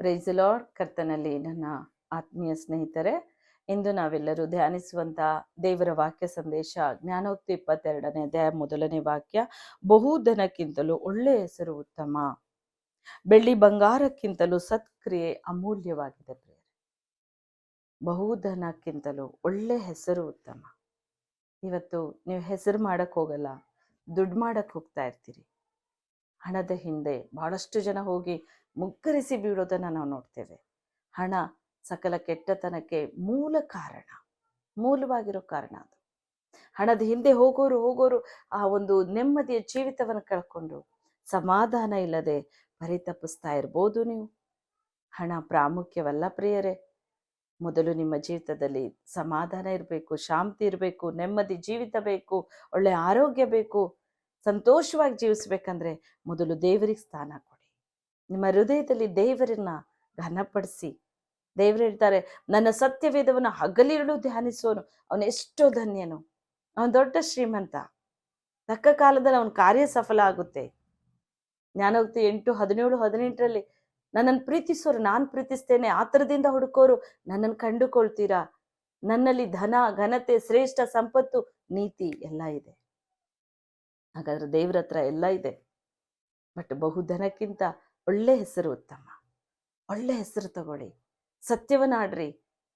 Price lord. ಕರ್ತನಲ್ಲಿ ನನ್ನ ಆತ್ಮೀಯ ಸ್ನೇಹಿತರೆ, ಇಂದು ನಾವೆಲ್ಲರೂ ಧ್ಯಾನಿಸುವಂತ ದೇವರ ವಾಕ್ಯ ಸಂದೇಶ ಜ್ಞಾನೋಕ್ತಿ 22ನೇ ಅಧ್ಯಾಯ 1ನೇ ವಾಕ್ಯ. ಬಹುಧನಕ್ಕಿಂತಲೂ ಒಳ್ಳೆ ಹೆಸರು ಉತ್ತಮ, ಬೆಳ್ಳಿ ಬಂಗಾರಕ್ಕಿಂತಲೂ ಸತ್ಕ್ರಿಯೆ ಅಮೂಲ್ಯವಾಗಿದೆ. ಬಹುಧನಕ್ಕಿಂತಲೂ ಒಳ್ಳೆ ಹೆಸರು ಉತ್ತಮ. ಇವತ್ತು ನೀವು ಹೆಸರು ಮಾಡಕ್ ಹೋಗಲ್ಲ, ದುಡ್ಡು ಮಾಡಕ್ ಹೋಗ್ತಾ ಇರ್ತೀರಿ. ಹಣದ ಹಿಂದೆ ಬಹಳಷ್ಟು ಜನ ಹೋಗಿ ಮುಗ್ಗರಿಸಿ ಬೀಳೋದನ್ನ ನಾವು ನೋಡ್ತೇವೆ. ಹಣ ಸಕಲ ಕೆಟ್ಟತನಕ್ಕೆ ಮೂಲವಾಗಿರೋ ಕಾರಣ ಅದು. ಹಣದ ಹಿಂದೆ ಹೋಗೋರು ಆ ಒಂದು ನೆಮ್ಮದಿಯ ಜೀವಿತವನ್ನು ಕಳ್ಕೊಂಡು ಸಮಾಧಾನ ಇಲ್ಲದೆ ಪರಿತಪಿಸ್ತಾ ಇರ್ಬೋದು. ನೀವು ಹಣ ಪ್ರಾಮುಖ್ಯವಲ್ಲ ಪ್ರಿಯರೇ. ಮೊದಲು ನಿಮ್ಮ ಜೀವಿತದಲ್ಲಿ ಸಮಾಧಾನ ಇರಬೇಕು, ಶಾಂತಿ ಇರಬೇಕು, ನೆಮ್ಮದಿ ಜೀವಿತ ಬೇಕು, ಒಳ್ಳೆ ಆರೋಗ್ಯ ಬೇಕು. ಸಂತೋಷವಾಗಿ ಜೀವಿಸ್ಬೇಕಂದ್ರೆ ಮೊದಲು ದೇವರಿಗೆ ಸ್ಥಾನ ಕೊಡಿ. ನಿಮ್ಮ ಹೃದಯದಲ್ಲಿ ದೇವರನ್ನ ಘನಪಡಿಸಿ. ದೇವರು ಹೇಳ್ತಾರೆ, ನನ್ನ ಸತ್ಯವೇದವನ್ನು ಹಗಲಿರುಳು ಧ್ಯಾನಿಸೋನು ಅವನು ಎಷ್ಟೋ ಧನ್ಯನು. ಅವನು ದೊಡ್ಡ ಶ್ರೀಮಂತ. ತಕ್ಕ ಕಾಲದಲ್ಲಿ ಅವನ ಕಾರ್ಯ ಸಫಲ ಆಗುತ್ತೆ. ಜ್ಞಾನೋಕ್ತಿ 8:17-18 ನನ್ನನ್ನು ಪ್ರೀತಿಸೋರು ನಾನು ಪ್ರೀತಿಸ್ತೇನೆ, ಆತರದಿಂದ ಹುಡುಕೋರು ನನ್ನನ್ನು ಕಂಡುಕೊಳ್ತೀರಾ. ನನ್ನಲ್ಲಿ ಧನ, ಘನತೆ, ಶ್ರೇಷ್ಠ ಸಂಪತ್ತು, ನೀತಿ ಎಲ್ಲ ಇದೆ. ಹಾಗಾದ್ರೆ ದೇವ್ರ ಹತ್ರ ಎಲ್ಲ ಇದೆ. ಬಟ್ ಬಹುಧನಕ್ಕಿಂತ ಒಳ್ಳೆ ಹೆಸರು ಉತ್ತಮ. ಒಳ್ಳೆ ಹೆಸರು ತಗೊಳ್ಳಿ, ಸತ್ಯವನ್ನಾಡ್ರಿ,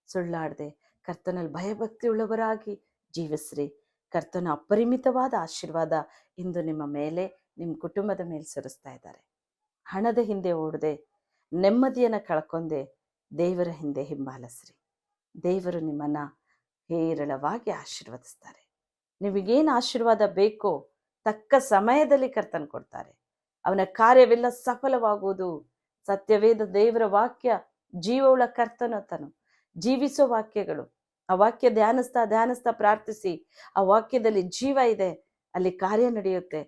ಸುಳ್ಳಾಡದೆ ಕರ್ತನಲ್ಲಿ ಭಯಭಕ್ತಿ ಉಳ್ಳವರಾಗಿ ಜೀವಿಸ್ರಿ. ಕರ್ತನ ಅಪರಿಮಿತವಾದ ಆಶೀರ್ವಾದ ಇಂದು ನಿಮ್ಮ ಮೇಲೆ, ನಿಮ್ಮ ಕುಟುಂಬದ ಮೇಲೆ ಸುರಿಸ್ತಾ ಇದ್ದಾರೆ. ಹಣದ ಹಿಂದೆ ಓಡದೆ, ನೆಮ್ಮದಿಯನ್ನು ಕಳ್ಕೊಂಡೆ ದೇವರ ಹಿಂದೆ ಹಿಂಬಾಲಿಸ್ರಿ. ದೇವರು ನಿಮ್ಮನ್ನ ಹೇರಳವಾಗಿ ಆಶೀರ್ವದಿಸ್ತಾರೆ. ನಿಮಗೇನು ಆಶೀರ್ವಾದ ಬೇಕೋ ತಕ್ಕ ಸಮಯದಲ್ಲಿ ಕರ್ತನ ಕೊಡ್ತಾರೆ. ಅವನ ಕಾರ್ಯವೆಲ್ಲ ಸಫಲವಾಗುವುದು. ಸತ್ಯವೇದ ದೇವರ ವಾಕ್ಯ ಜೀವವುಳ್ಳ ಕರ್ತನತನು, ಜೀವಿಸೋ ವಾಕ್ಯಗಳು. ಆ ವಾಕ್ಯ ಧ್ಯಾನಿಸ್ತಾ ಪ್ರಾರ್ಥಿಸಿ. ಆ ವಾಕ್ಯದಲ್ಲಿ ಜೀವ ಇದೆ, ಅಲ್ಲಿ ಕಾರ್ಯ ನಡೆಯುತ್ತೆ.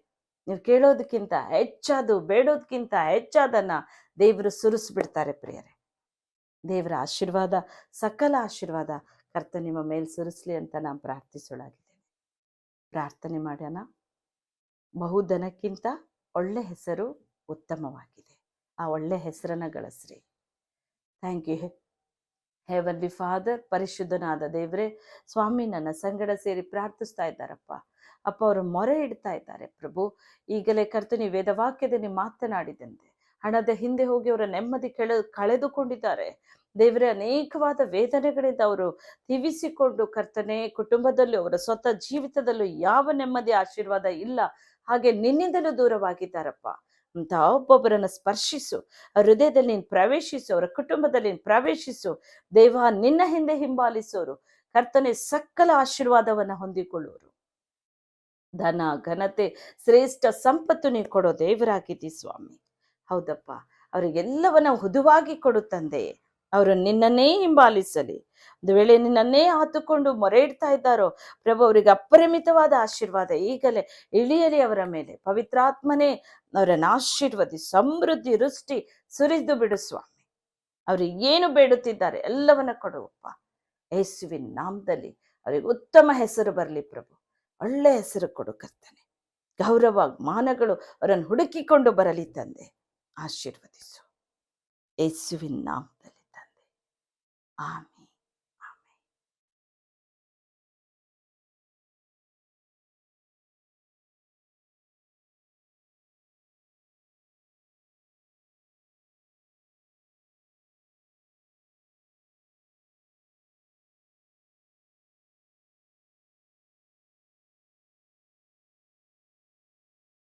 ನೀವು ಕೇಳೋದಕ್ಕಿಂತ ಹೆಚ್ಚಾದು, ಬೇಡೋದಕ್ಕಿಂತ ಹೆಚ್ಚಾದನ್ನ ದೇವರು ಸುರಿಸ್ಬಿಡ್ತಾರೆ ಪ್ರಿಯರೇ. ದೇವರ ಆಶೀರ್ವಾದ, ಸಕಲ ಆಶೀರ್ವಾದ ಕರ್ತ ನಿಮ್ಮ ಮೇಲೆ ಸುರಿಸ್ಲಿ ಅಂತ ನಾನು ಪ್ರಾರ್ಥಿಸೋಳಾಗಿದ್ದೇನೆ. ಪ್ರಾರ್ಥನೆ ಮಾಡೋಣ. ಬಹುಧನಕ್ಕಿಂತ ಒಳ್ಳೆ ಹೆಸರು ಉತ್ತಮವಾಗಿದೆ. ಆ ಒಳ್ಳೆ ಹೆಸರನ್ನ ಗಳಿಸ್ರಿ. Thank you heavenly father. ಪರಿಶುದ್ಧನಾದ ದೇವರೇ, ಸ್ವಾಮಿ ನನ್ನ ಸಂಗಡ ಸೇರಿ ಪ್ರಾರ್ಥಿಸ್ತಾ ಇದ್ದಾರಪ್ಪ. ಅಪ್ಪ, ಅವರು ಮೊರೆ ಇಡ್ತಾ ಇದ್ದಾರೆ ಪ್ರಭು. ಈಗಲೇ ಕರ್ತನಿ ವೇದವಾಕ್ಯದಲ್ಲಿ ಮಾತನಾಡಿದಂತೆ ಹಣದ ಹಿಂದೆ ಹೋಗಿ ಅವರ ನೆಮ್ಮದಿ ಕಳೆದುಕೊಂಡಿದ್ದಾರೆ ದೇವರೇ. ಅನೇಕವಾದ ವೇದನೆಗಳಿಂದ ಅವರು ತಿವಿಸಿಕೊಂಡು ಕರ್ತನೆ, ಕುಟುಂಬದಲ್ಲೂ ಅವರ ಸ್ವತಃ ಜೀವಿತದಲ್ಲೂ ಯಾವ ನೆಮ್ಮದಿ ಆಶೀರ್ವಾದ ಇಲ್ಲ. ಹಾಗೆ ನಿನ್ನಿಂದಲೂ ದೂರವಾಗಿದ್ದಾರಪ್ಪ. ಅಂತ ಒಬ್ಬೊಬ್ಬರನ್ನು ಸ್ಪರ್ಶಿಸು, ಅವ್ರ ಹೃದಯದಲ್ಲಿ ನೀನು ಪ್ರವೇಶಿಸು, ಅವರ ಕುಟುಂಬದಲ್ಲಿ ನೀನು ಪ್ರವೇಶಿಸು. ದೇವ, ನಿನ್ನ ಹಿಂದೆ ಹಿಂಬಾಲಿಸೋರು ಕರ್ತನೆ ಸಕಲ ಆಶೀರ್ವಾದವನ್ನ ಹೊಂದಿಕೊಳ್ಳುವರು. ಧನ, ಘನತೆ, ಶ್ರೇಷ್ಠ ಸಂಪತ್ತು ನೀವು ಕೊಡೋ ದೇವರಾಗಿದ್ದಿ ಸ್ವಾಮಿ. ಹೌದಪ್ಪ, ಅವರಿಗೆಲ್ಲವನ್ನ ಹುದುವಾಗಿ ಕೊಡು ತಂದೆಯೇ. ಅವರು ನಿನ್ನನ್ನೇ ಹಿಂಬಾಲಿಸಲಿ. ಒಂದು ವೇಳೆ ನಿನ್ನನ್ನೇ ಆತುಕೊಂಡು ಮೊರೆ ಇಡ್ತಾ ಇದ್ದಾರೋ ಪ್ರಭು, ಅವರಿಗೆ ಅಪರಿಮಿತವಾದ ಆಶೀರ್ವಾದ ಈಗಲೇ ಇಳಿಯಲಿ ಅವರ ಮೇಲೆ. ಪವಿತ್ರಾತ್ಮನೇ ಅವರನ್ನು ಆಶೀರ್ವದಿ, ಸಮೃದ್ಧಿ ವೃಷ್ಟಿ ಸುರಿದು ಬಿಡು ಸ್ವಾಮಿ. ಅವ್ರಿಗೆ ಏನು ಬೇಡುತ್ತಿದ್ದಾರೆ ಎಲ್ಲವನ್ನ ಕೊಡುವಪ್ಪ. ಯೇಸುವಿನ ನಾಮದಲ್ಲಿ ಅವರಿಗೆ ಉತ್ತಮ ಹೆಸರು ಬರಲಿ ಪ್ರಭು. ಒಳ್ಳೆ ಹೆಸರು ಕೊಡು ಕರ್ತನೆ. ಗೌರವ ಮಾನಗಳು ಅವರನ್ನು ಹುಡುಕಿಕೊಂಡು ಬರಲಿ ತಂದೆ. ಆಶೀರ್ವದಿಸು ಯೇಸುವಿನ ನಾಮದಲ್ಲಿ ತಂದೆ. ಆಮೆನ್.